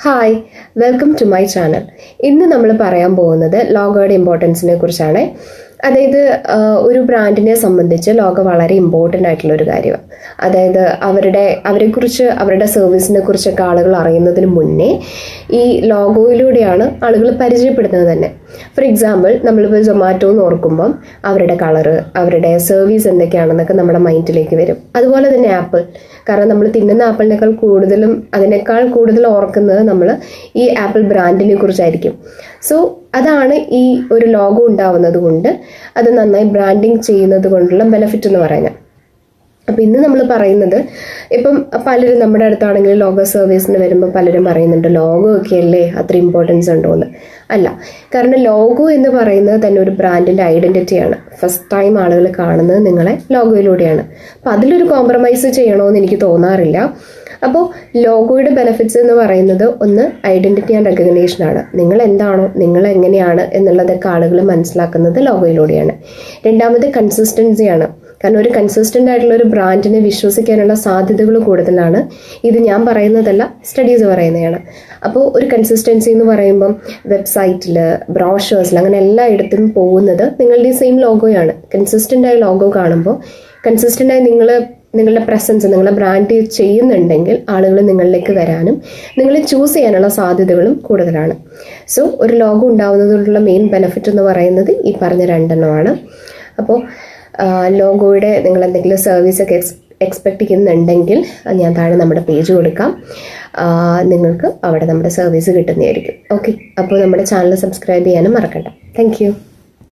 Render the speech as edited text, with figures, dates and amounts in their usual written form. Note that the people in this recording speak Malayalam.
Hi, welcome to my channel. ഇന്ന് നമ്മൾ പറയാൻ പോകുന്നത് ലോഗോയുടെ ഇമ്പോർട്ടൻസിനെ കുറിച്ചാണ്. അതായത് ഒരു ബ്രാൻഡിനെ സംബന്ധിച്ച് ലോഗോ വളരെ ഇമ്പോർട്ടൻ്റ് ആയിട്ടുള്ള ഒരു കാര്യമാണ്. അതായത് അവരെക്കുറിച്ച്, അവരുടെ സർവീസിനെ കുറിച്ചൊക്കെ ആളുകൾ അറിയുന്നതിന് മുന്നേ ഈ ലോഗോയിലൂടെയാണ് ആളുകൾ പരിചയപ്പെടുന്നത് തന്നെ. ഫോർ എക്സാമ്പിൾ, നമ്മളിപ്പോൾ സൊമാറ്റോ എന്ന് ഓർക്കുമ്പം അവരുടെ കളറ്, അവരുടെ സർവീസ് എന്തൊക്കെയാണെന്നൊക്കെ നമ്മുടെ മൈൻഡിലേക്ക് വരും. അതുപോലെ തന്നെ ആപ്പിൾ, കാരണം നമ്മൾ തിന്നുന്ന അതിനേക്കാൾ കൂടുതൽ ഓർക്കുന്നത് നമ്മൾ ഈ ആപ്പിൾ ബ്രാൻഡിനെ കുറിച്ചായിരിക്കും. സോ അതാണ് ഈ ഒരു ലോഗോ ഉണ്ടാവുന്നത് കൊണ്ട്, അത് നന്നായി ബ്രാൻഡിങ് ചെയ്യുന്നത് കൊണ്ടുള്ള ബെനിഫിറ്റ് എന്ന് പറയുന്നത്. അപ്പം ഇന്ന് നമ്മൾ പറയുന്നത്, ഇപ്പം പലരും നമ്മുടെ അടുത്താണെങ്കിൽ ലോഗോ സർവീസിന് വരുമ്പോൾ പലരും പറയുന്നുണ്ട് ലോഗോ ഒക്കെ അല്ലേ അത്ര ഇമ്പോർട്ടൻസ് ഉണ്ടോ എന്ന്. അല്ല, കാരണം ലോഗോ എന്ന് പറയുന്നത് തന്നെ ഒരു ബ്രാൻഡിൻ്റെ ഐഡൻറ്റിറ്റിയാണ്. ഫസ്റ്റ് ടൈം ആളുകൾ കാണുന്നത് നിങ്ങളെ ലോഗോയിലൂടെയാണ്. അപ്പം അതിലൊരു കോംപ്രമൈസ് ചെയ്യണമെന്ന് എനിക്ക് തോന്നാറില്ല. അപ്പോൾ ലോഗോയുടെ ബെനിഫിറ്റ്സ് എന്ന് പറയുന്നത്, ഒന്ന് ഐഡൻറ്റിറ്റി ആൻഡ് റെക്കഗ്നേഷനാണ്. നിങ്ങൾ എന്താണോ, നിങ്ങൾ എങ്ങനെയാണ് എന്നുള്ളതൊക്കെ ആളുകൾ മനസ്സിലാക്കുന്നത് ലോഗോയിലൂടെയാണ്. രണ്ടാമത് കൺസിസ്റ്റൻസിയാണ്. കാരണം ഒരു കൺസിസ്റ്റൻ്റ് ആയിട്ടുള്ള ഒരു ബ്രാൻഡിനെ വിശ്വസിക്കാനുള്ള സാധ്യതകൾ കൂടുതലാണ്. ഇത് ഞാൻ പറയുന്നതല്ല, സ്റ്റഡീസ് പറയുന്നതാണ്. അപ്പോൾ ഒരു കൺസിസ്റ്റൻസി എന്ന് പറയുമ്പം വെബ്സൈറ്റിൽ, ബ്രോഷേഴ്സിൽ, അങ്ങനെ എല്ലായിടത്തും പോകുന്നത് നിങ്ങളുടെ സെയിം ലോഗോയാണ്. കൺസിസ്റ്റൻ്റായ ലോഗോ കാണുമ്പോൾ, കൺസിസ്റ്റൻ്റായി നിങ്ങളുടെ പ്രസൻസ്, നിങ്ങളുടെ ബ്രാൻഡ് ചെയ്യുന്നുണ്ടെങ്കിൽ ആളുകൾ നിങ്ങളിലേക്ക് വരാനും നിങ്ങളെ ചൂസ് ചെയ്യാനുള്ള സാധ്യതകളും കൂടുതലാണ്. സോ ഒരു ലോഗോ ഉണ്ടാവുന്നതിനുള്ള മെയിൻ ബെനിഫിറ്റ് എന്ന് പറയുന്നത് ഈ പറഞ്ഞ രണ്ടെണ്ണമാണ്. അപ്പോൾ ലോഗോയുടെ നിങ്ങൾ എന്തെങ്കിലും സർവീസൊക്കെ എക്സ്പെക്റ്റ് ചെയ്യുന്നുണ്ടെങ്കിൽ ഞാൻ താഴെ നമ്മുടെ പേജ് കൊടുക്കാം. നിങ്ങൾക്ക് അവിടെ നമ്മുടെ സർവീസ് കിട്ടുന്നതായിരിക്കും. ഓക്കെ, അപ്പോൾ നമ്മുടെ ചാനൽ സബ്സ്ക്രൈബ് ചെയ്യാനും മറക്കണ്ട. താങ്ക്